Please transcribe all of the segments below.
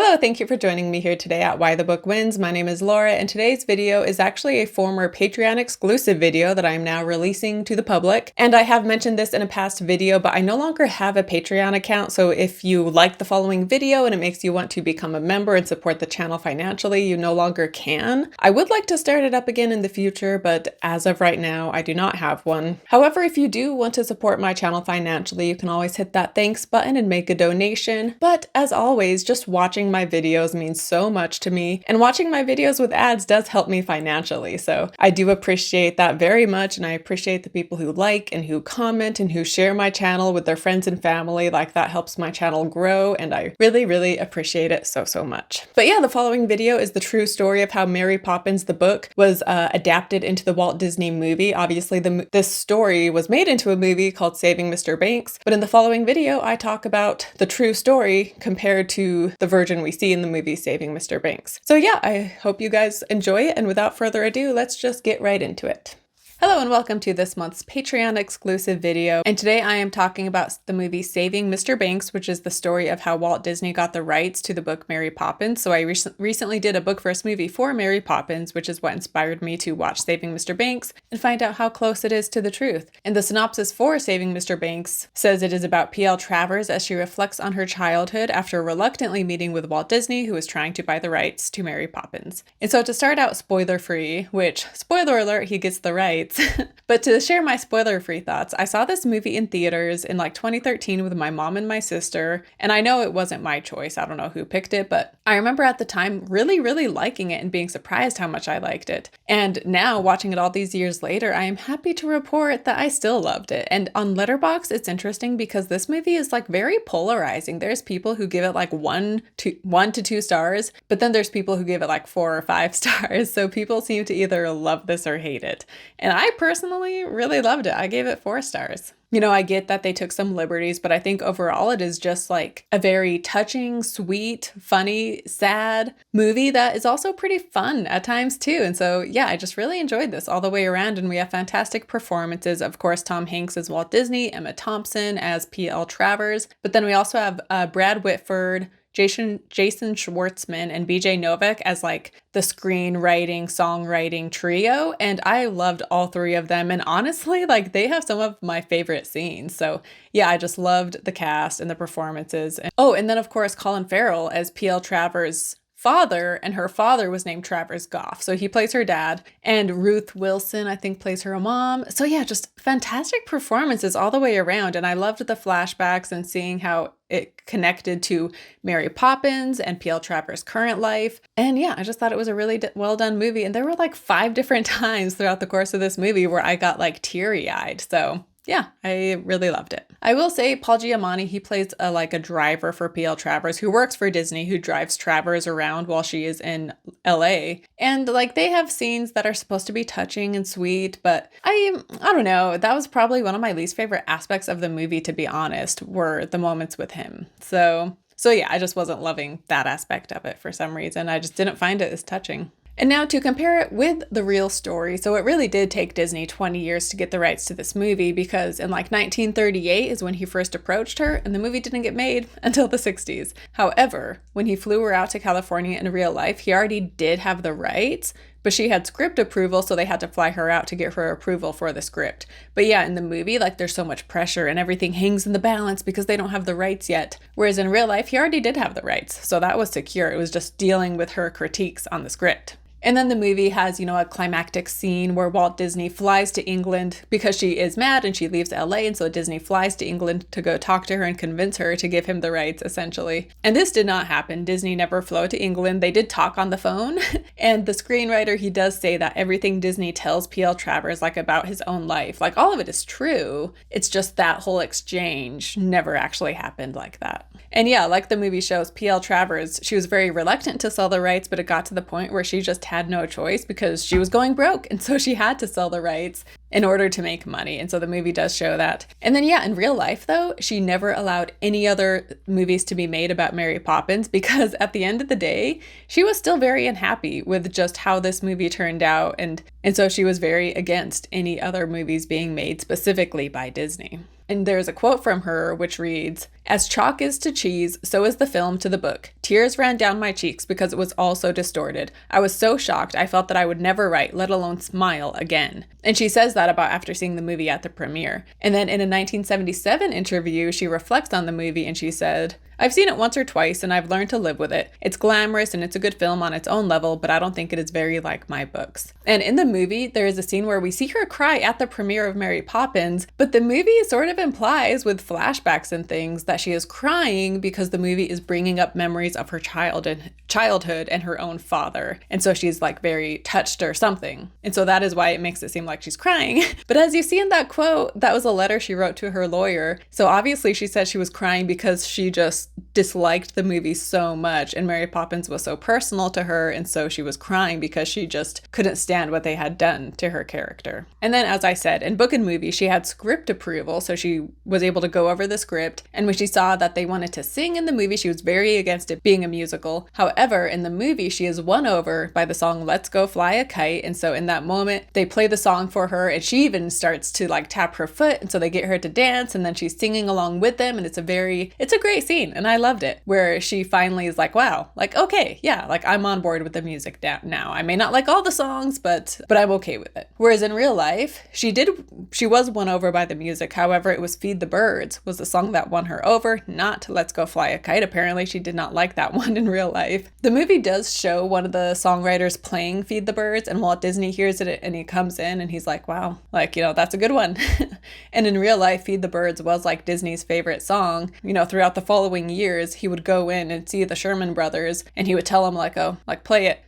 Hello, thank you for joining me here today at Why the Book Wins. My name is Laura, and today's video is actually a former Patreon exclusive video that I'm now releasing to the public. And I have mentioned this in a past video, but I no longer have a Patreon account, so if you like the following video and it makes you want to become a member and support the channel financially, you no longer can. I would like to start it up again in the future, but as of right now, I do not have one. However, if you do want to support my channel financially, you can always hit that thanks button and make a donation. But as always, just watching my videos means so much to me, and watching my videos with ads does help me financially, so I do appreciate that very much, and I appreciate the people who like and who comment and who share my channel with their friends and family. Like, that helps my channel grow, and I really appreciate it so much. But yeah, the following video is the true story of how Mary Poppins the book was adapted into the Walt Disney movie. Obviously this story was made into a movie called Saving Mr. Banks, but in the following video I talk about the true story compared to the version we see in the movie Saving Mr. Banks. So yeah, I hope you guys enjoy it, and without further ado, let's just get right into it. Hello and welcome to this month's Patreon exclusive video, and today I am talking about the movie Saving Mr. Banks, which is the story of how Walt Disney got the rights to the book Mary Poppins. So I recently did a book verse movie for Mary Poppins, which is what inspired me to watch Saving Mr. Banks and find out how close it is to the truth. And the synopsis for Saving Mr. Banks says it is about P.L. Travers as she reflects on her childhood after reluctantly meeting with Walt Disney, who is trying to buy the rights to Mary Poppins. And so to start out spoiler free, which, spoiler alert, he gets the rights. But to share my spoiler-free thoughts, I saw this movie in theaters in like 2013 with my mom and my sister, and I know it wasn't my choice. I don't know who picked it, but I remember at the time really liking it and being surprised how much I liked it. And now, watching it all these years later, I am happy to report that I still loved it. And on Letterboxd, it's interesting because this movie is like very polarizing. There's people who give it like 1 to 2 stars, but then there's people who give it like 4 or 5 stars. So people seem to either love this or hate it. And I personally really loved it. I gave it 4 stars. You know, I get that they took some liberties, but I think overall it is just like a very touching, sweet, funny, sad movie that is also pretty fun at times too. And so, yeah, I just really enjoyed this all the way around, and we have fantastic performances. Of course, Tom Hanks as Walt Disney, Emma Thompson as P.L. Travers, but then we also have Brad Whitford, Jason Schwartzman, and BJ Novak as like the screenwriting, songwriting trio. And I loved all 3 of them. And honestly, like, they have some of my favorite scenes. So yeah, I just loved the cast and the performances. And then of course, Colin Farrell as P.L. Travers' father, and her father was named Travers Goff. So he plays her dad, and Ruth Wilson, I think, plays her mom. So yeah, just fantastic performances all the way around. And I loved the flashbacks and seeing how it connected to Mary Poppins and P.L. Travers' current life. And yeah, I just thought it was a really well done movie. And there were like 5 different times throughout the course of this movie where I got like teary-eyed. So yeah, I really loved it. I will say Paul Giamatti, he plays a driver for P.L. Travers who works for Disney, who drives Travers around while she is in LA. And like, they have scenes that are supposed to be touching and sweet, but I don't know, that was probably one of my least favorite aspects of the movie, to be honest, were the moments with him. So yeah, I just wasn't loving that aspect of it for some reason. I just didn't find it as touching. And now to compare it with the real story. So it really did take Disney 20 years to get the rights to this movie, because in like 1938 is when he first approached her, and the movie didn't get made until the 60s. However, when he flew her out to California in real life, he already did have the rights, but she had script approval, so they had to fly her out to get her approval for the script. But yeah, in the movie, like, there's so much pressure and everything hangs in the balance because they don't have the rights yet. Whereas in real life, he already did have the rights, so that was secure. It was just dealing with her critiques on the script. And then the movie has, a climactic scene where Walt Disney flies to England because she is mad and she leaves LA. And so Disney flies to England to go talk to her and convince her to give him the rights, essentially. And this did not happen. Disney never flew to England. They did talk on the phone. And the screenwriter, he does say that everything Disney tells P.L. Travers, like, about his own life, like, all of it is true. It's just that whole exchange never actually happened like that. And yeah, like the movie shows, P.L. Travers, she was very reluctant to sell the rights, but it got to the point where she just had no choice because she was going broke. And so she had to sell the rights in order to make money. And so the movie does show that. And then yeah, in real life though, she never allowed any other movies to be made about Mary Poppins, because at the end of the day, she was still very unhappy with just how this movie turned out. And so she was very against any other movies being made specifically by Disney. And there's a quote from her which reads, "As chalk is to cheese, so is the film to the book. Tears ran down my cheeks because it was all so distorted. I was so shocked I felt that I would never write, let alone smile again." And she says that about after seeing the movie at the premiere. And then in a 1977 interview, she reflects on the movie and she said, "I've seen it once or twice and I've learned to live with it. It's glamorous and it's a good film on its own level, but I don't think it is very like my books." And in the movie, there is a scene where we see her cry at the premiere of Mary Poppins, but the movie sort of implies with flashbacks and things that she is crying because the movie is bringing up memories of her childhood and her own father. And so she's like very touched or something. And so that is why it makes it seem like she's crying. But as you see in that quote, that was a letter she wrote to her lawyer. So obviously she said she was crying because she just disliked the movie so much and Mary Poppins was so personal to her, and so she was crying because she just couldn't stand what they had done to her character. And then, as I said, in book and movie she had script approval, so she was able to go over the script, and when she saw that they wanted to sing in the movie, she was very against it being a musical. However, in the movie she is won over by the song "Let's Go Fly a Kite," and so in that moment they play the song for her and she even starts to like tap her foot, and so they get her to dance and then she's singing along with them, and it's a great scene and I loved it, where she finally is like, wow, like, okay, yeah, like I'm on board with the music now. I may not like all the songs, but I'm okay with it. Whereas in real life, she was won over by the music. However, it was "Feed the Birds" was the song that won her over, not "Let's Go Fly a Kite." Apparently she did not like that one in real life. The movie does show one of the songwriters playing "Feed the Birds," and Walt Disney hears it and he comes in and he's like, wow, like, that's a good one. And in real life, "Feed the Birds" was like Disney's favorite song. Throughout the following years, he would go in and see the Sherman Brothers and he would tell them like, oh, like play it.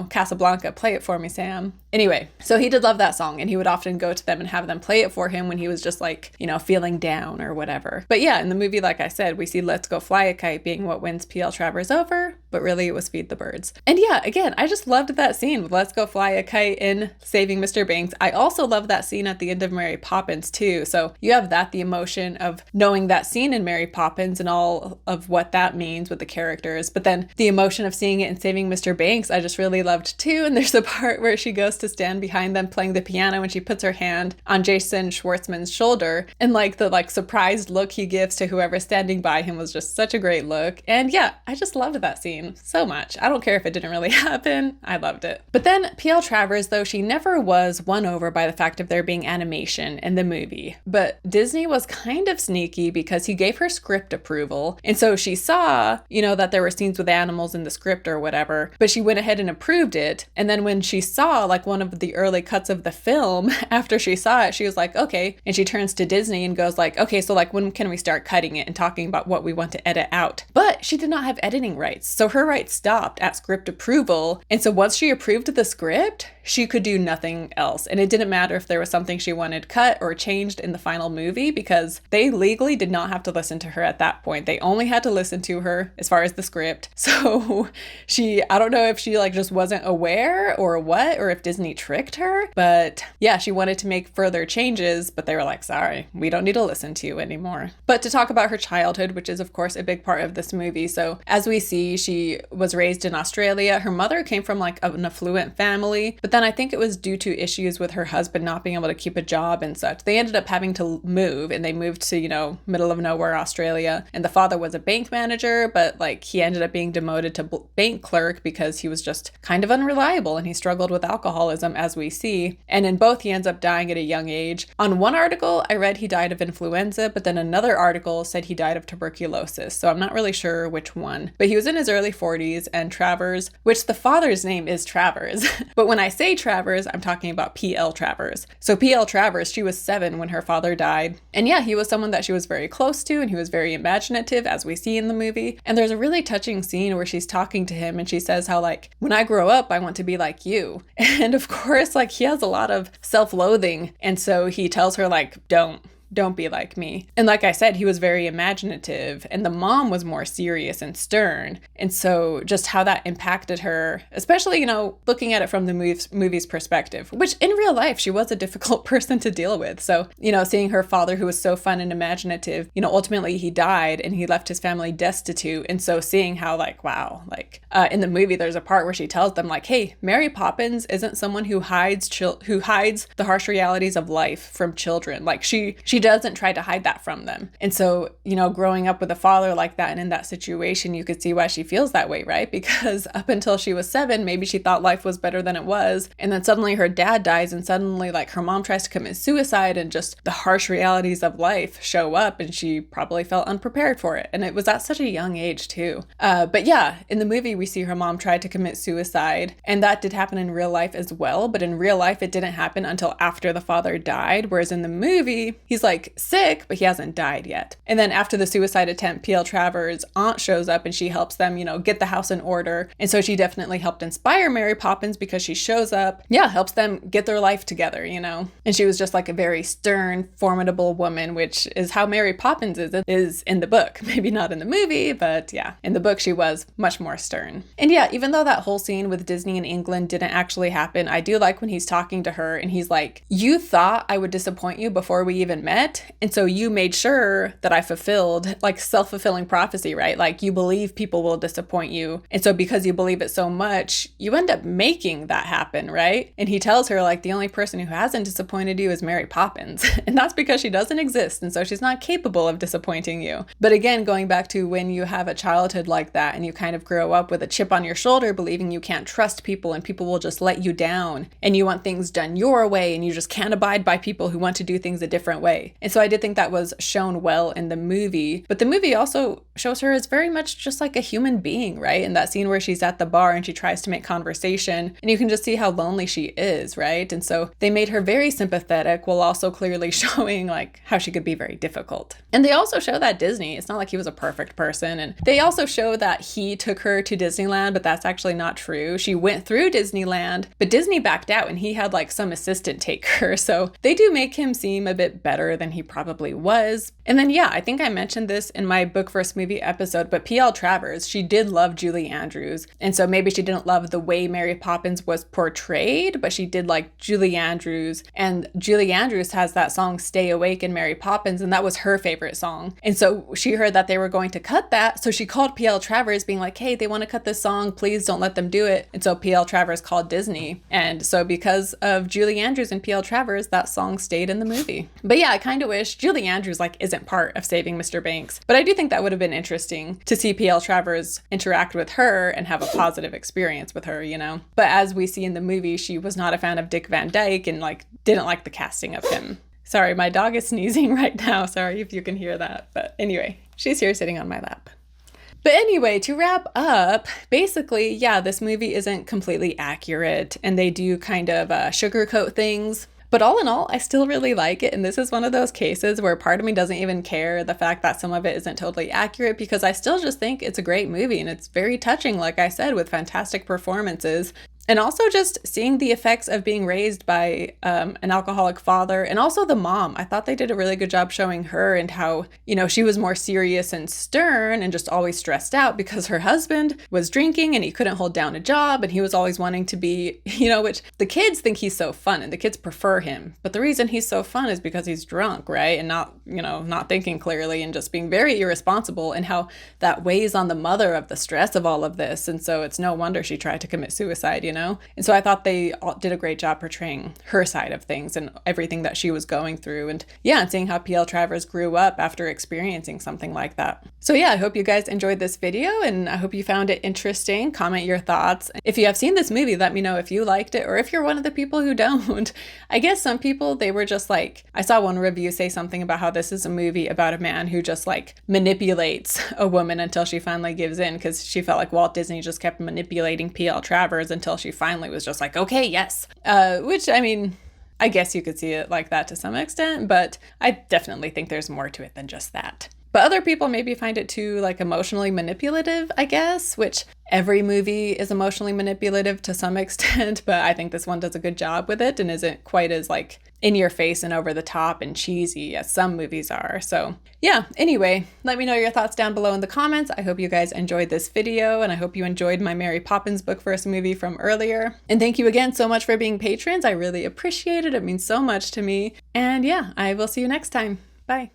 Casablanca, play it for me, Sam. Anyway, so he did love that song and he would often go to them and have them play it for him when he was just like, feeling down or whatever. But yeah, in the movie, like I said, we see "Let's Go Fly a Kite" being what wins P.L. Travers over, but really it was "Feed the Birds." And yeah, again, I just loved that scene with "Let's Go Fly a Kite" in Saving Mr. Banks. I also love that scene at the end of Mary Poppins too. So you have the emotion of knowing that scene in Mary Poppins and all of what that means with the characters, but then the emotion of seeing it in Saving Mr. Banks, I just really loved too. And there's a part where she goes to stand behind them playing the piano and she puts her hand on Jason Schwartzman's shoulder, and like the surprised look he gives to whoever's standing by him was just such a great look. And yeah, I just loved that scene so much. I don't care if it didn't really happen. I loved it. But then P.L. Travers, though, she never was won over by the fact of there being animation in the movie. But Disney was kind of sneaky because he gave her script approval. And so she saw, that there were scenes with animals in the script or whatever, but she went ahead and approved it. And then when she saw like one of the early cuts of the film, after she saw it, she was like, okay. And she turns to Disney and goes like, okay, so like when can we start cutting it and talking about what we want to edit out? But she did not have editing rights. So her rights stopped at script approval. And so once she approved the script, she could do nothing else. And it didn't matter if there was something she wanted cut or changed in the final movie, because they legally did not have to listen to her at that point. They only had to listen to her as far as the script. So I don't know if she like just wasn't aware or what, or if Disney tricked her, but yeah, she wanted to make further changes, but they were like, sorry, we don't need to listen to you anymore. But to talk about her childhood, which is of course a big part of this movie. So as we see, she was raised in Australia. Her mother came from like an affluent family, but then I think it was due to issues with her husband not being able to keep a job and such. They ended up having to move, and they moved to, middle of nowhere Australia. And the father was a bank manager, but like he ended up being demoted to bank clerk because he was just kind of unreliable and he struggled with alcoholism, as we see. And in both, he ends up dying at a young age. On one article, I read he died of influenza, but then another article said he died of tuberculosis. So I'm not really sure which one. But he was in his early 40s, and Travers, which the father's name is Travers. But when I say Travers, I'm talking about P.L. Travers. So P.L. Travers, she was 7 when her father died. And yeah, he was someone that she was very close to, and he was very imaginative, as we see in the movie. And there's a really touching scene where she's talking to him and she says how like, when I grow up, I want to be like you. And of course, like he has a lot of self-loathing. And so he tells her like, don't be like me. And like I said, he was very imaginative, and the mom was more serious and stern. And so just how that impacted her, especially, looking at it from the movie's perspective, which in real life, she was a difficult person to deal with. So, seeing her father, who was so fun and imaginative, ultimately he died and he left his family destitute. And so seeing how like, wow, like in the movie, there's a part where she tells them like, hey, Mary Poppins isn't someone who hides the harsh realities of life from children. Like she she doesn't try to hide that from them. And so, you know, growing up with a father like that and in that situation, you could see why she feels that way, right? Because up until she was 7, maybe she thought life was better than it was. And then suddenly her dad dies, and suddenly like her mom tries to commit suicide, and just the harsh realities of life show up, and she probably felt unprepared for it. And it was at such a young age too. But yeah, in the movie, we see her mom try to commit suicide, and that did happen in real life as well. But in real life, it didn't happen until after the father died. Whereas in the movie, he's like sick, but he hasn't died yet. And then after the suicide attempt, P.L. Travers' aunt shows up and she helps them, you know, get the house in order. And so she definitely helped inspire Mary Poppins because she shows up, helps them get their life together, you know. And she was just like a very stern, formidable woman, which is how Mary Poppins is in the book. Maybe not in the movie, but yeah, in the book she was much more stern. And yeah, even though that whole scene with Disney in England didn't actually happen, I do like when he's talking to her and he's like, you thought I would disappoint you before we even met, and so you made sure that I fulfilled, like self-fulfilling prophecy, right? Like you believe people will disappoint you, and so because you believe it so much, you end up making that happen, right? And he tells her like the only person who hasn't disappointed you is Mary Poppins, and that's because she doesn't exist, and so she's not capable of disappointing you. But again, going back to when you have a childhood like that and you kind of grow up with a chip on your shoulder, believing you can't trust people and people will just let you down, and you want things done your way, and you just can't abide by people who want to do things a different way. And so I did think that was shown well in the movie, but the movie also shows her as very much just like a human being, right? In that scene where she's at the bar and she tries to make conversation, and you can just see how lonely she is, right? And so they made her very sympathetic while also clearly showing like how she could be very difficult. And they also show that Disney, it's not like he was a perfect person. And they also show that he took her to Disneyland, but that's actually not true. She went through Disneyland, but Disney backed out and he had like some assistant take her. So they do make him seem a bit better than he probably was. And then, yeah, I think I mentioned this in my book versus movie episode, but P.L. Travers, she did love Julie Andrews. And so maybe she didn't love the way Mary Poppins was portrayed, but she did like Julie Andrews. And Julie Andrews has that song Stay Awake in Mary Poppins, and that was her favorite song. And so she heard that they were going to cut that, so she called P.L. Travers being like, hey, they want to cut this song, please don't let them do it. And so P.L. Travers called Disney. And so because of Julie Andrews and P.L. Travers, that song stayed in the movie. But yeah, I kind of wish Julie Andrews like isn't part of Saving Mr. Banks. But I do think that would have been interesting to see P.L. Travers interact with her and have a positive experience with her, you know. But as we see in the movie, she was not a fan of Dick Van Dyke and like didn't like the casting of him. Sorry, my dog is sneezing right now. Sorry if you can hear that. But anyway, she's here sitting on my lap. But anyway, to wrap up, basically, yeah, this movie isn't completely accurate and they do kind of sugarcoat things. But all in all, I still really like it. And this is one of those cases where part of me doesn't even care the fact that some of it isn't totally accurate, because I still just think it's a great movie and it's very touching, like I said, with fantastic performances. And also just seeing the effects of being raised by an alcoholic father, and also the mom. I thought they did a really good job showing her and how, you know, she was more serious and stern and just always stressed out because her husband was drinking and he couldn't hold down a job and he was always wanting to be, you know, which the kids think he's so fun and the kids prefer him. But the reason he's so fun is because he's drunk, right? And not, you know, not thinking clearly and just being very irresponsible, and how that weighs on the mother of the stress of all of this. And so it's no wonder she tried to commit suicide, you know? And so I thought they did a great job portraying her side of things and everything that she was going through. And yeah, and seeing how P.L. Travers grew up after experiencing something like that. So yeah, I hope you guys enjoyed this video and I hope you found it interesting. Comment your thoughts. If you have seen this movie, let me know if you liked it or if you're one of the people who don't. I guess some people, they were just like, I saw one review say something about how this is a movie about a man who just like manipulates a woman until she finally gives in, because she felt like Walt Disney just kept manipulating P.L. Travers until she finally was just like, okay, yes. Which, I mean, I guess you could see it like that to some extent, but I definitely think there's more to it than just that. But other people maybe find it too like emotionally manipulative, I guess, which every movie is emotionally manipulative to some extent, but I think this one does a good job with it and isn't quite as like in your face and over the top and cheesy as some movies are. So yeah, anyway, let me know your thoughts down below in the comments. I hope you guys enjoyed this video and I hope you enjoyed my Mary Poppins book versus movie from earlier. And thank you again so much for being patrons. I really appreciate it. It means so much to me. And yeah, I will see you next time. Bye.